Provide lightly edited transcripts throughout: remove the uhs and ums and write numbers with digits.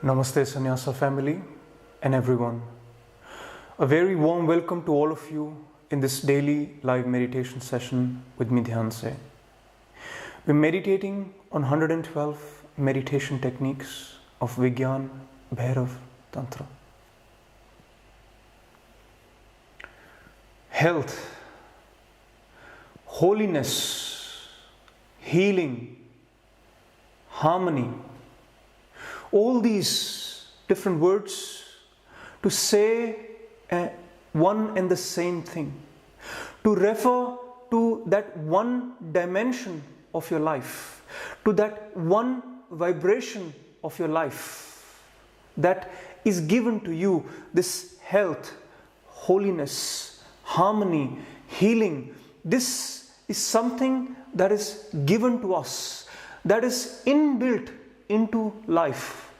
Namaste Sannyasa family and everyone. A very warm welcome to all of you in this daily live meditation session with me, Dhyanse. We're meditating on 112 meditation techniques of Vigyan, Bhairav, Tantra. Health, holiness, healing, harmony, all these different words to say one and the same thing, to refer to that one dimension of your life, to that one vibration of your life that is given to you, this health, holiness, harmony, healing. This is something that is given to us, that is inbuilt into life.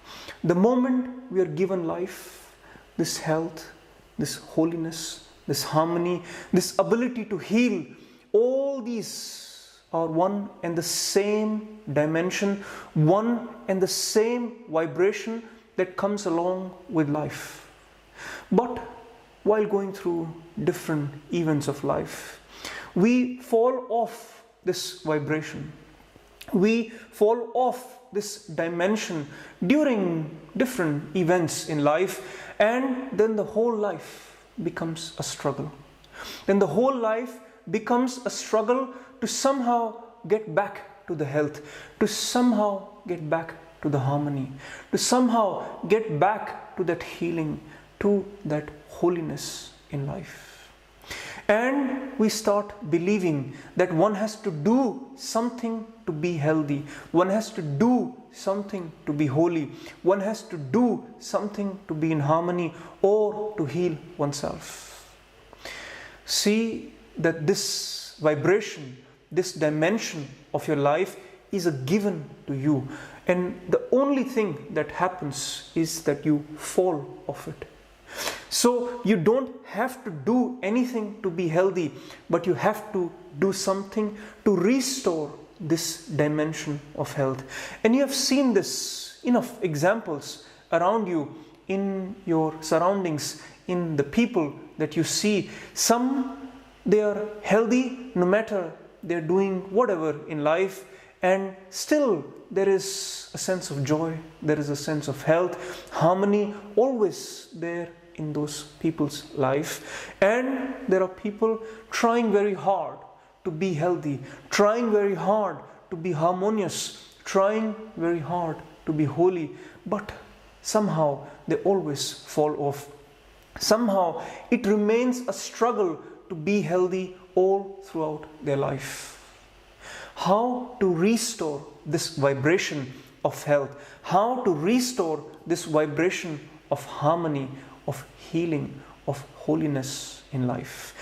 The moment we are given life, this health, this holiness, this harmony, this ability to heal, all these are one and the same dimension, one and the same vibration that comes along with life. But while going through different events of life, we fall off this vibration. We fall off this dimension during different events in life, and then the whole life becomes a struggle. Then the whole life becomes a struggle to somehow get back to the health, to somehow get back to the harmony, to somehow get back to that healing, to that holiness in life. And we start believing that one has to do something to be healthy, one has to do something to be holy, one has to do something to be in harmony or to heal oneself. See that this vibration, this dimension of your life is a given to you, and the only thing that happens is that you fall off it. So you don't have to do anything to be healthy, but you have to do something to restore this dimension of health. And you have seen this enough examples around you, in your surroundings, in the people that you see. Some, they are healthy no matter they're doing whatever in life, and still there is a sense of joy, there is a sense of health, harmony always there in those people's life. And there are people trying very hard to be healthy, trying very hard to be harmonious, trying very hard to be holy, but somehow they always fall off. Somehow it remains a struggle to be healthy all throughout their life. How to restore this vibration of health? How to restore this vibration of harmony, of healing, of holiness in life?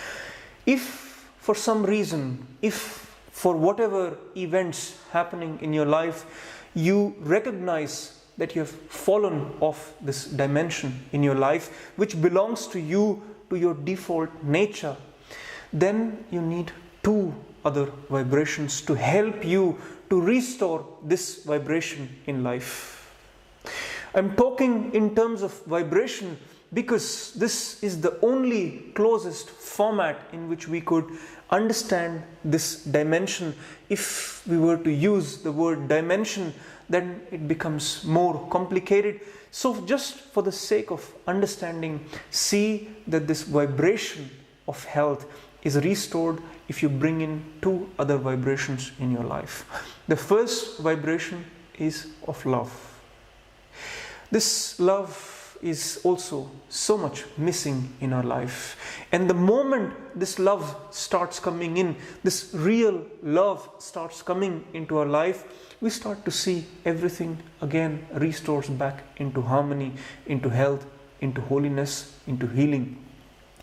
If for some reason, if for whatever events happening in your life, you recognize that you have fallen off this dimension in your life, which belongs to you, to your default nature, then you need two other vibrations to help you to restore this vibration in life. I'm talking in terms of vibration because this is the only closest format in which we could understand this dimension. If we were to use the word dimension, then it becomes more complicated. So just for the sake of understanding, see that this vibration of health is restored if you bring in two other vibrations in your life. The first vibration is of love. This love is also so much missing in our life. And the moment this love starts coming in, this real love starts coming into our life, we start to see everything again restores back into harmony, into health, into holiness, into healing.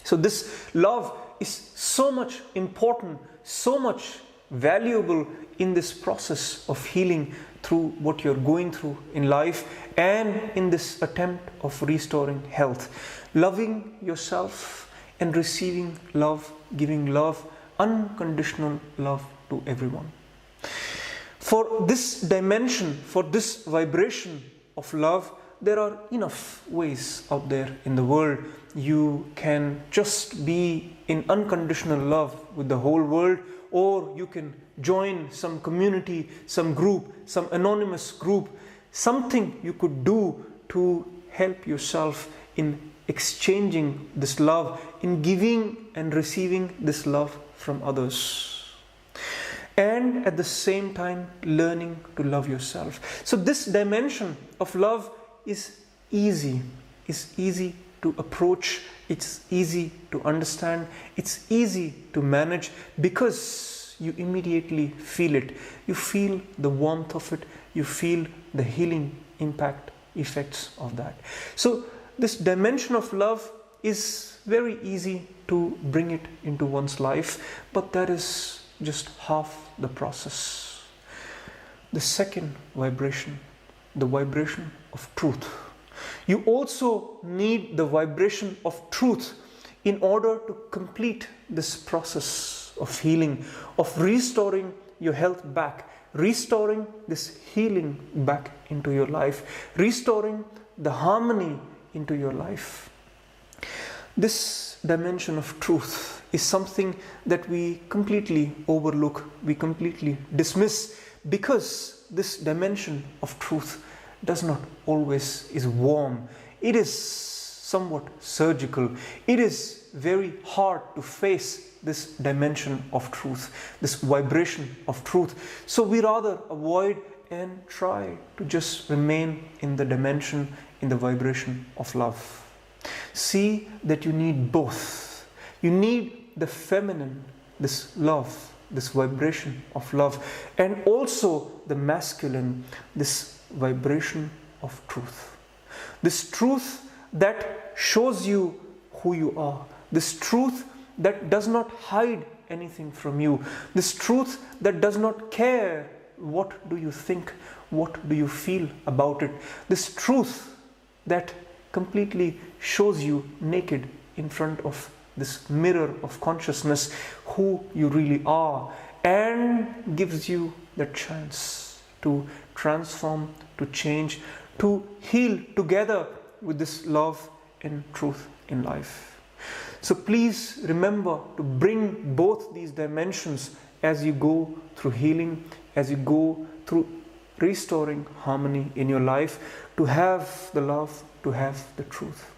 So this love is so much important, so much valuable in this process of healing through what you're going through in life and in this attempt of restoring health. Loving yourself and receiving love, giving love, unconditional love to everyone. For this dimension, for this vibration of love, there are enough ways out there in the world. You can just be in unconditional love with the whole world, or you can join some community, some group, some anonymous group, something you could do to help yourself in exchanging this love, in giving and receiving this love from others. And at the same time, learning to love yourself. So this dimension of love is easy to approach, it's easy to understand, it's easy to manage, because you immediately feel it. You feel the warmth of it, you feel the healing effects of that. So this dimension of love is very easy to bring it into one's life, but that is just half the process. The second vibration, the vibration of truth. You also need the vibration of truth in order to complete this process of healing, of restoring your health back, restoring this healing back into your life, restoring the harmony into your life. This dimension of truth is something that we completely overlook, we completely dismiss, because this dimension of truth does not always is warm. It is somewhat surgical. It is very hard to face this dimension of truth, this vibration of truth. So we rather avoid and try to just remain in the dimension, in the vibration of love. See that you need both. You need the feminine, this love, this vibration of love, and also the masculine, this vibration of truth. This truth that shows you who you are. This truth that does not hide anything from you. This truth that does not care what do you think, what do you feel about it. This truth that completely shows you naked in front of this mirror of consciousness who you really are, and gives you the chance to transform, to change, to heal together with this love and truth in life. So please remember to bring both these dimensions as you go through healing, as you go through restoring harmony in your life, to have the love, to have the truth.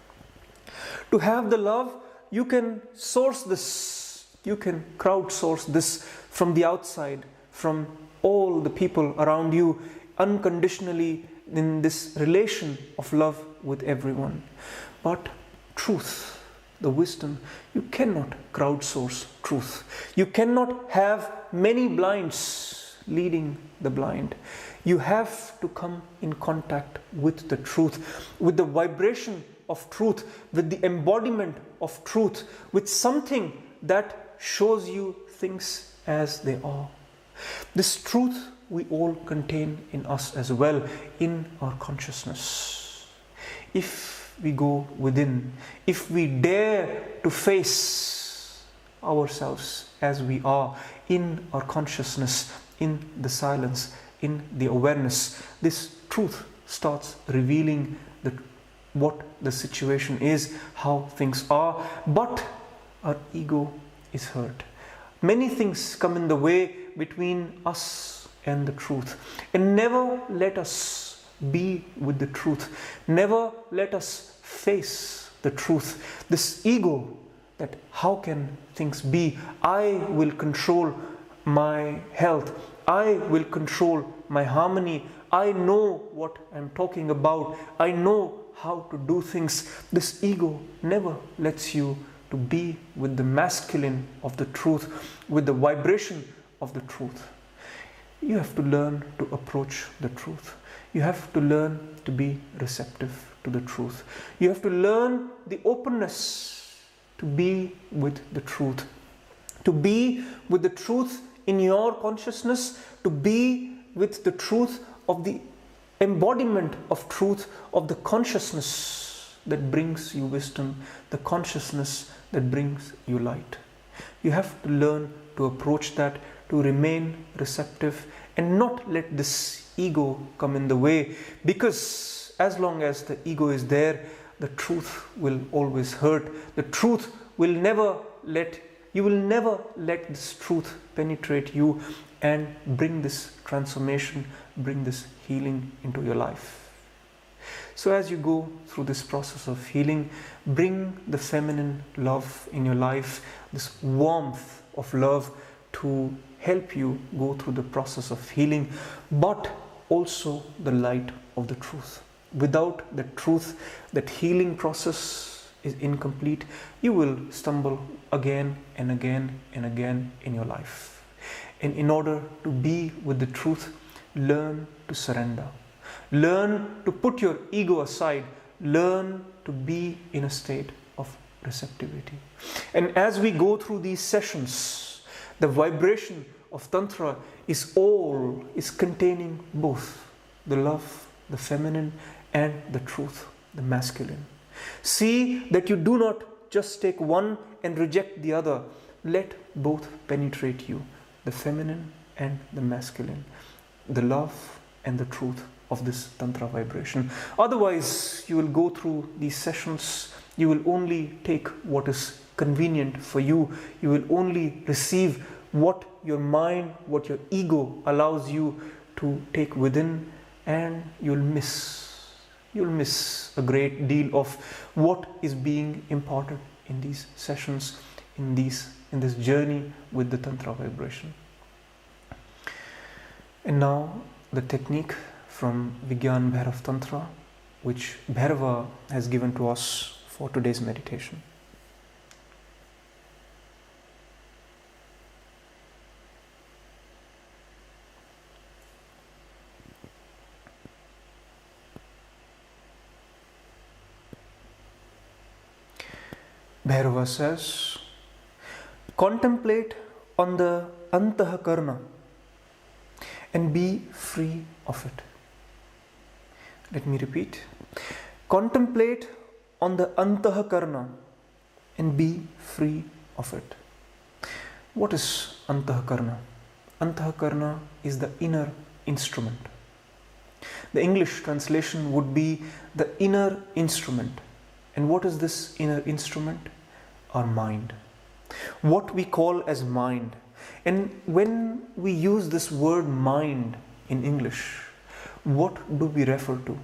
To have the love, you can source this, you can crowdsource this from the outside, from all the people around you, unconditionally in this relation of love with everyone. But truth, the wisdom, you cannot crowdsource truth. You cannot have many blinds leading the blind. You have to come in contact with the truth, with the vibration of truth, with the embodiment of truth, with something that shows you things as they are. This truth we all contain in us as well, in our consciousness. If we go within, if we dare to face ourselves as we are in our consciousness, in the silence, in the awareness, this truth starts revealing what the situation is, how things are, but our ego is hurt. Many things come in the way between us and the truth, and never let us be with the truth. Never let us face the truth. This ego, that how can things be? I will control my health. I will control my harmony. I know what I'm talking about. I know how to do things. This ego never lets you to be with the masculine of the truth, with the vibration of the truth. You have to learn to approach the truth. You have to learn to be receptive to the truth. You have to learn the openness to be with the truth. To be with the truth in your consciousness, to be with the truth of the embodiment of truth, of the consciousness that brings you wisdom, the consciousness that brings you light. You have to learn to approach that, to remain receptive and not let this ego come in the way, because as long as the ego is there, the truth will always hurt. The truth will never let, you will never let this truth penetrate you and bring this transformation, bring this healing into your life. So as you go through this process of healing, bring the feminine love in your life, this warmth of love to help you go through the process of healing, but also the light of the truth. Without the truth, that healing process is incomplete. You will stumble again and again and again in your life. And in order to be with the truth, learn to surrender. Learn to put your ego aside. Learn to be in a state of receptivity. And as we go through these sessions, the vibration of Tantra is containing both the love, the feminine, and the truth, the masculine. See that you do not just take one and reject the other. Let both penetrate you, the feminine and the masculine, the love and the truth of this Tantra vibration. Otherwise, you will go through these sessions, you will only take what is convenient for you, you will only receive what your mind, what your ego allows you to take within, and you'll miss a great deal of what is being imparted in these sessions, in this journey with the Tantra vibration. And now the technique from Vigyan Bhairav Tantra, which Bhairava has given to us for today's meditation. Bhairava says, contemplate on the ANTAHKARNA and be free of it. Let me repeat. Contemplate on the ANTAHKARNA and be free of it. What is ANTAHKARNA? ANTAHKARNA is the inner instrument. The English translation would be the inner instrument. And what is this inner instrument? Our mind. What we call as mind. And when we use this word mind in English, what do we refer to?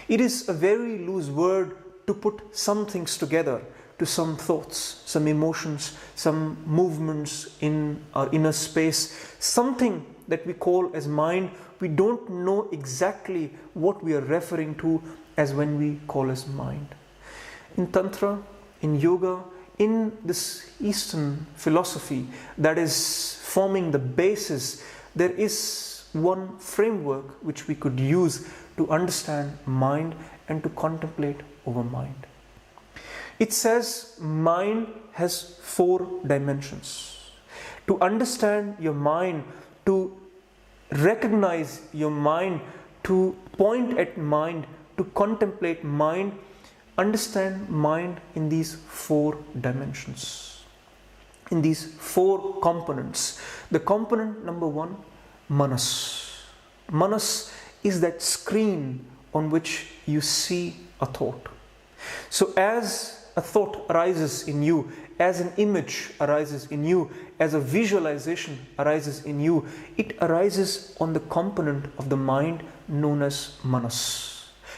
It is a very loose word to put some things together, to some thoughts, some emotions, some movements in our inner space, something that we call as mind. We don't know exactly what we are referring to as when we call as mind. In Tantra, in yoga, in this Eastern philosophy that is forming the basis, there is one framework which we could use to understand mind and to contemplate over mind. It says mind has 4 dimensions. To understand your mind, to recognize your mind, to point at mind, to contemplate mind, understand mind in these 4 dimensions, in these 4 components. The component number 1, manas. Manas is that screen on which you see a thought. So as a thought arises in you, as an image arises in you, as a visualization arises in you, it arises on the component of the mind known as manas.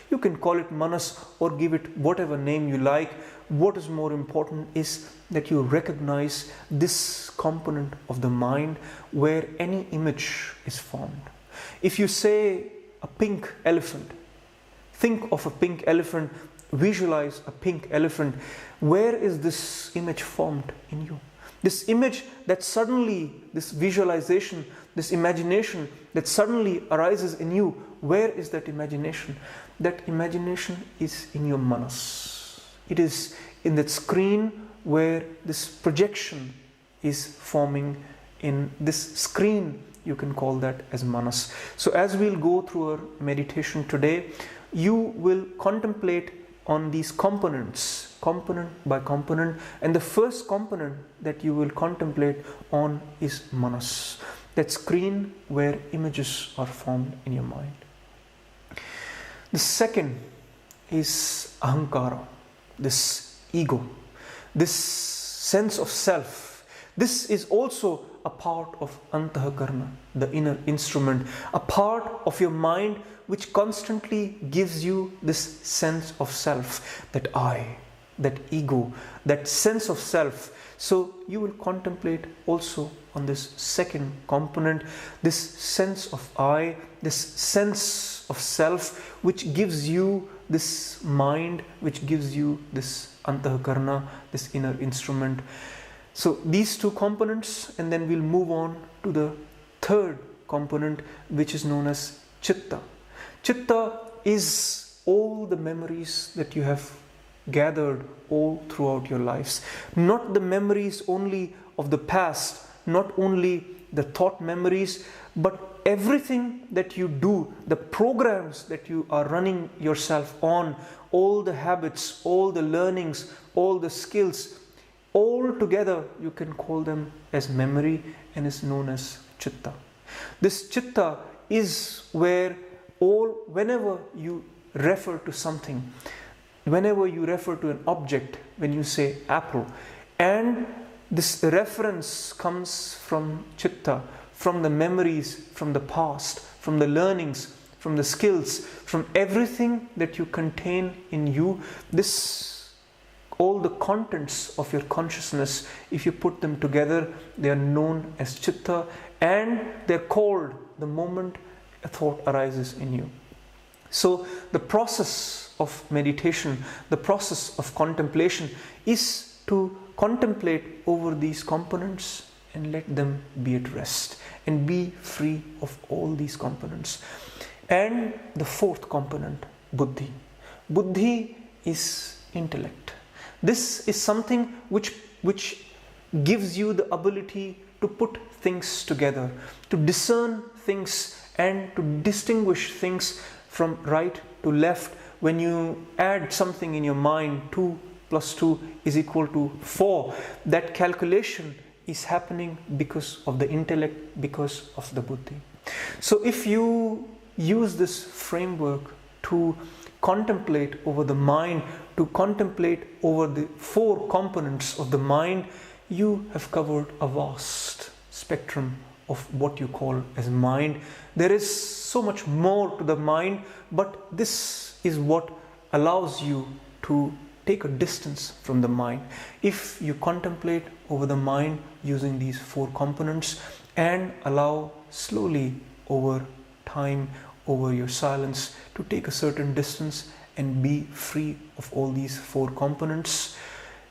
You can call it manas or give it whatever name you like. What is more important is that you recognize this component of the mind where any image is formed. If you say a pink elephant, think of a pink elephant, visualize a pink elephant. Where is this image formed in you? This image that suddenly, this visualization, this imagination that suddenly arises in you, where is that imagination? That imagination is in your manas. It is in that screen where this projection is forming. In this screen, you can call that as manas. So as we'll go through our meditation today, you will contemplate on these components, component by component, and the first component that you will contemplate on is manas, that screen where images are formed in your mind. The second is ahankara, this ego, this sense of self. This is also a part of antahkarna, the inner instrument, a part of your mind which constantly gives you this sense of self, that I, that ego, that sense of self. So you will contemplate also on this second component, this sense of I, this sense of self, which gives you this mind, which gives you this antahkarna, this inner instrument. So these two components, and then we'll move on to the third component, which is known as chitta. Chitta is all the memories that you have gathered all throughout your lives. Not the memories only of the past, not only the thought memories, but everything that you do, the programs that you are running yourself on, all the habits, all the learnings, all the skills, all together you can call them as memory, and is known as chitta. This chitta is where whenever you refer to something, whenever you refer to an object, when you say apple, and this reference comes from chitta, from the memories, from the past, from the learnings, from the skills, from everything that you contain in you, all the contents of your consciousness, if you put them together, they are known as chitta, and they're called the moment a thought arises in you. So the process of meditation, the process of contemplation is to contemplate over these components and let them be at rest and be free of all these components. And the fourth component, buddhi. Buddhi is intellect. This is something which gives you the ability to put things together, to discern things and to distinguish things from right to left. When you add something in your mind, 2 plus 2 is equal to 4, that calculation is happening because of the intellect, because of the buddhi. So if you use this framework to contemplate over the mind, to contemplate over the 4 components of the mind, you have covered a vast spectrum of what you call as mind. There is so much more to the mind, but this is what allows you to take a distance from the mind. If you contemplate over the mind using these 4 components and allow slowly over time, over your silence, to take a certain distance and be free of all these 4 components,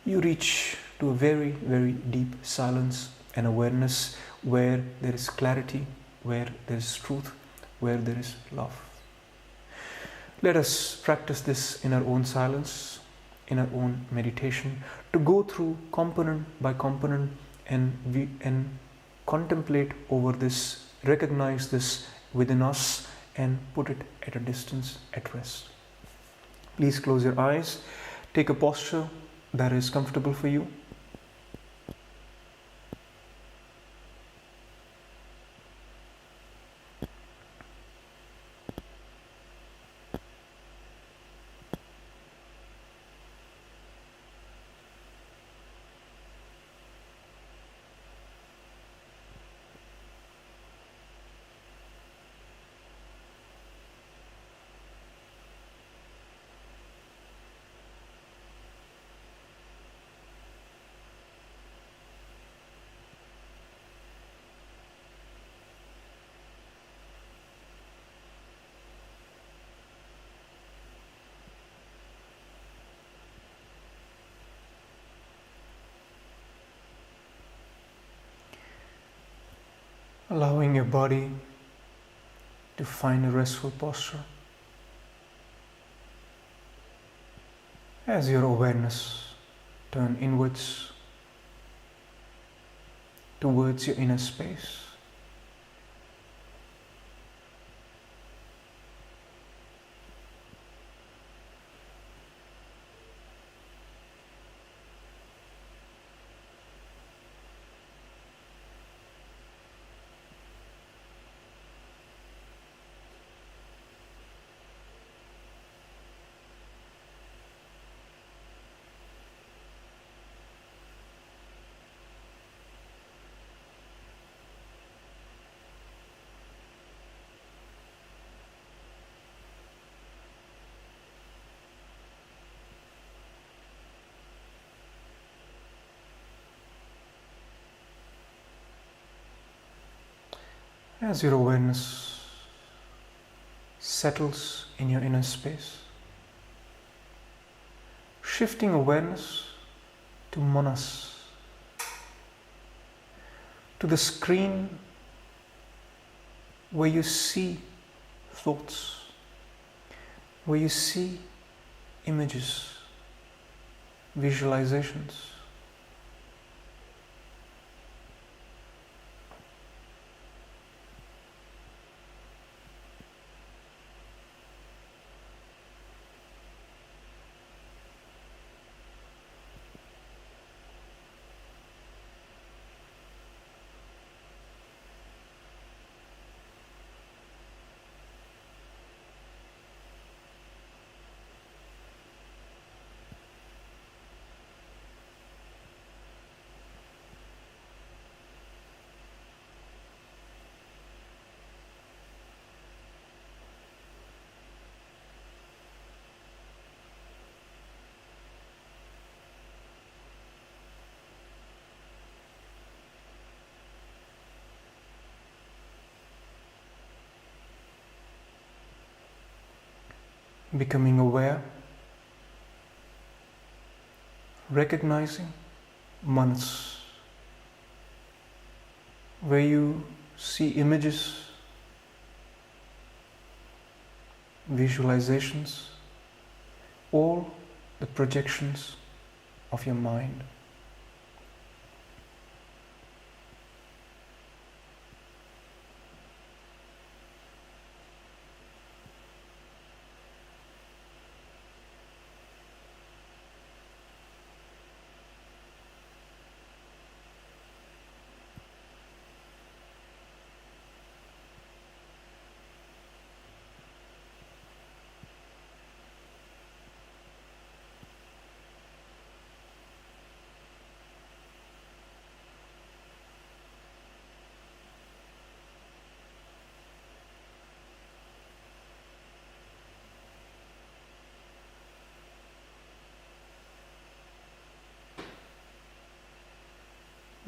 you reach to a very, very deep silence and awareness where there is clarity, where there is truth, where there is love. Let us practice this in our own silence, in our own meditation, to go through component by component and contemplate over this, recognize this within us and put it at a distance, at rest. Please close your eyes, take a posture that is comfortable for you. Allowing your body to find a restful posture as your awareness turn inwards towards your inner space. As your awareness settles in your inner space, shifting awareness to manas, to the screen where you see thoughts, where you see images, visualizations. Becoming aware, recognizing manas, where you see images, visualizations, all the projections of your mind.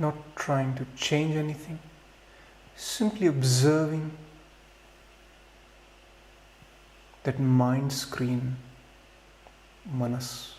Not trying to change anything, simply observing that mind screen, manas.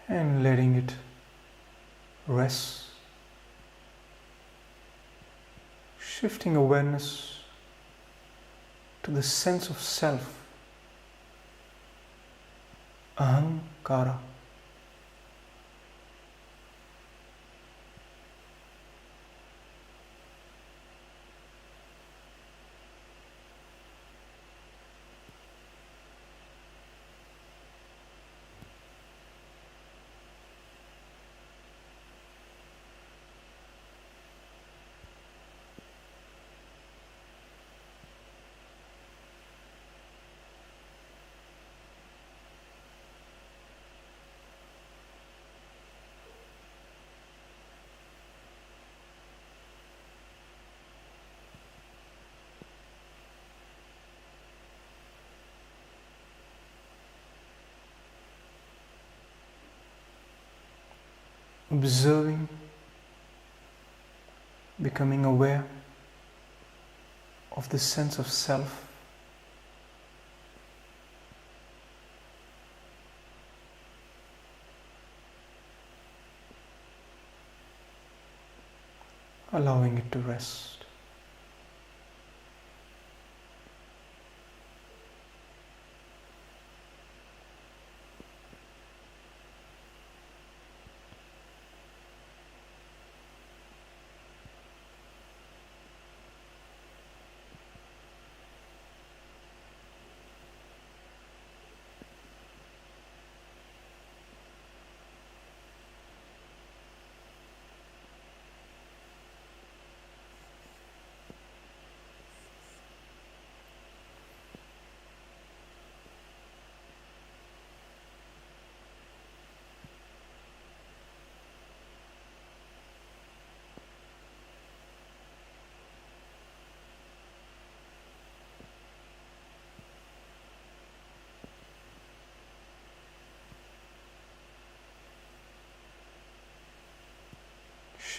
And letting it rest, shifting awareness to the sense of self, ahankara. Observing, becoming aware of the sense of self, allowing it to rest.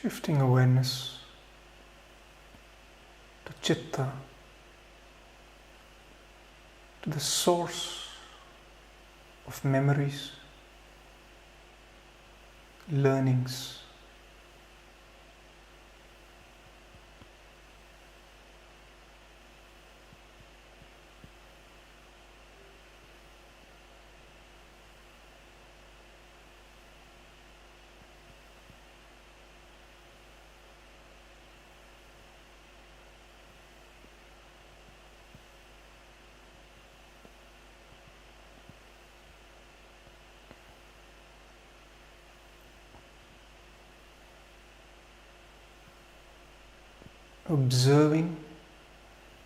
Shifting awareness to Chitta, to the source of memories, learnings. Observing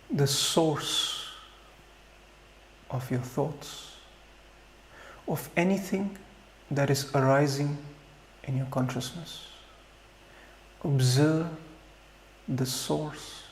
the source of your thoughts, of anything that is arising in your consciousness. Observe the source.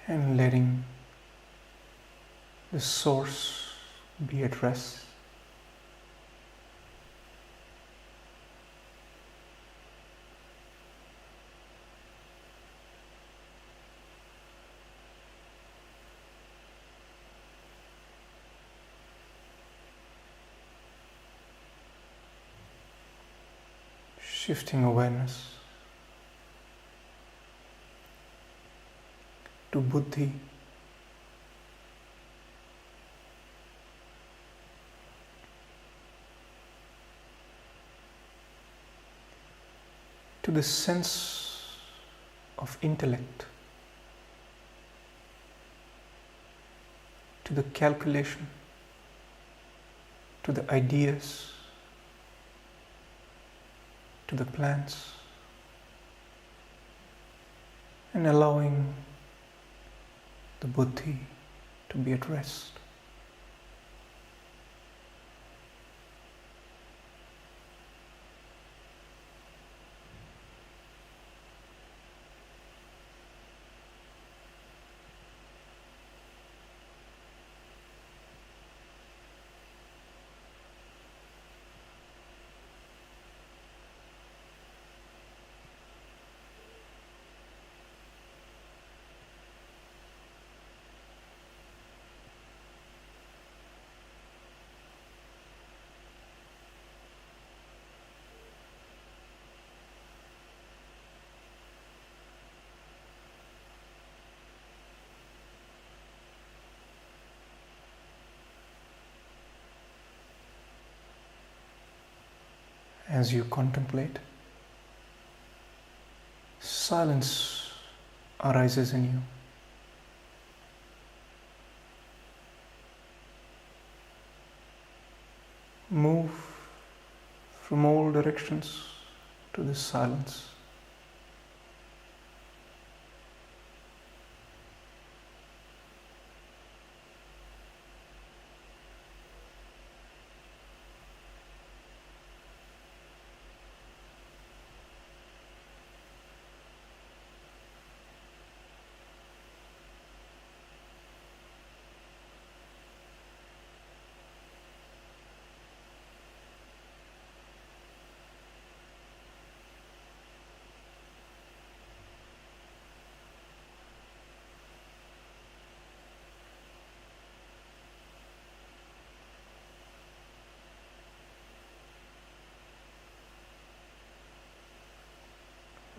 And letting the source be at rest. Shifting awareness to buddhi, to the sense of intellect, to the calculation, to the ideas, to the plans, and allowing the buddhi to be at rest. As you contemplate, silence arises in you. Move from all directions to this silence.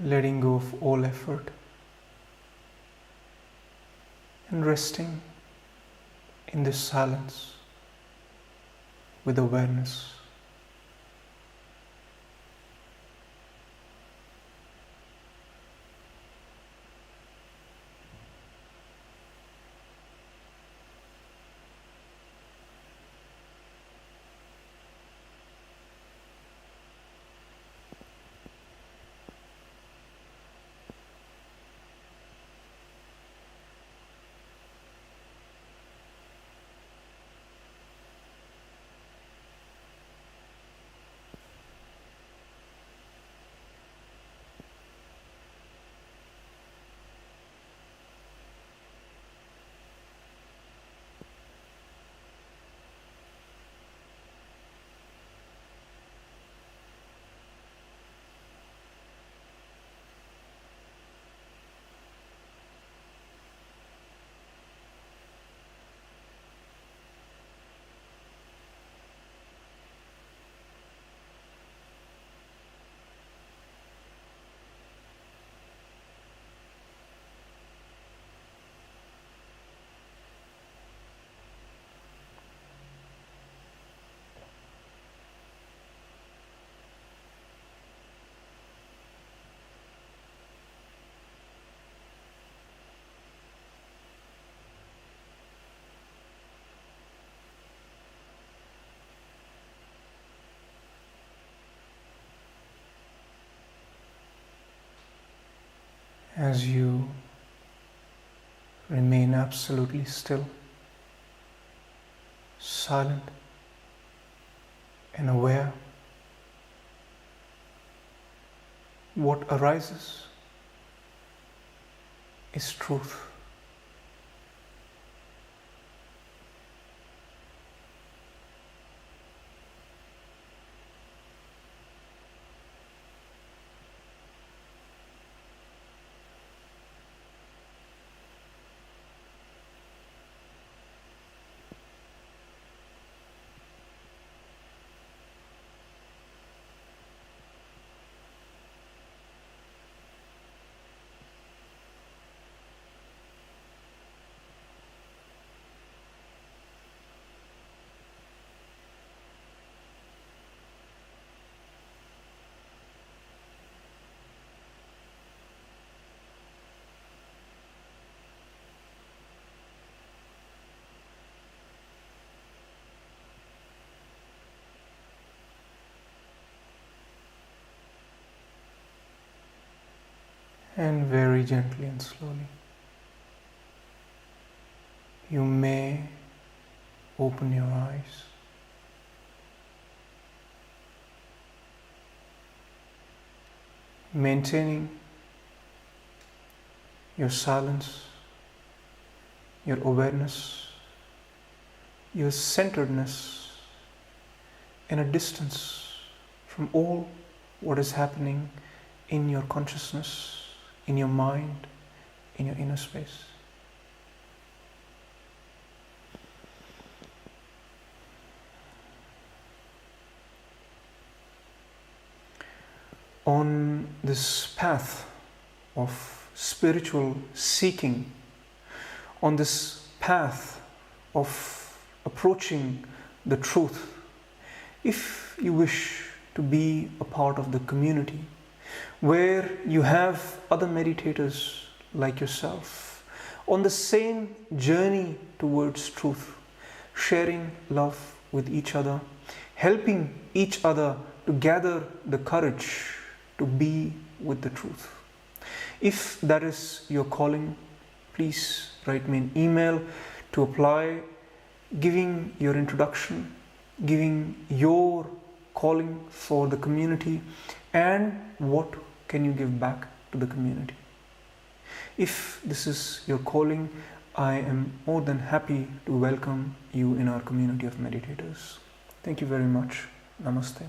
letting go of all effort and resting in this silence with awareness. As you remain absolutely still, silent and aware, what arises is truth. And very gently and slowly, you may open your eyes. Maintaining your silence, your awareness, your centeredness in a distance from all what is happening in your consciousness, in your mind, in your inner space. On this path of spiritual seeking, on this path of approaching the truth, if you wish to be a part of the community where you have other meditators like yourself on the same journey towards truth, sharing love with each other, helping each other to gather the courage to be with the truth. If that is your calling, please write me an email to apply, giving your introduction, giving your calling for the community, and what can you give back to the community. If this is your calling, I am more than happy to welcome you in our community of meditators. Thank you very much. Namaste.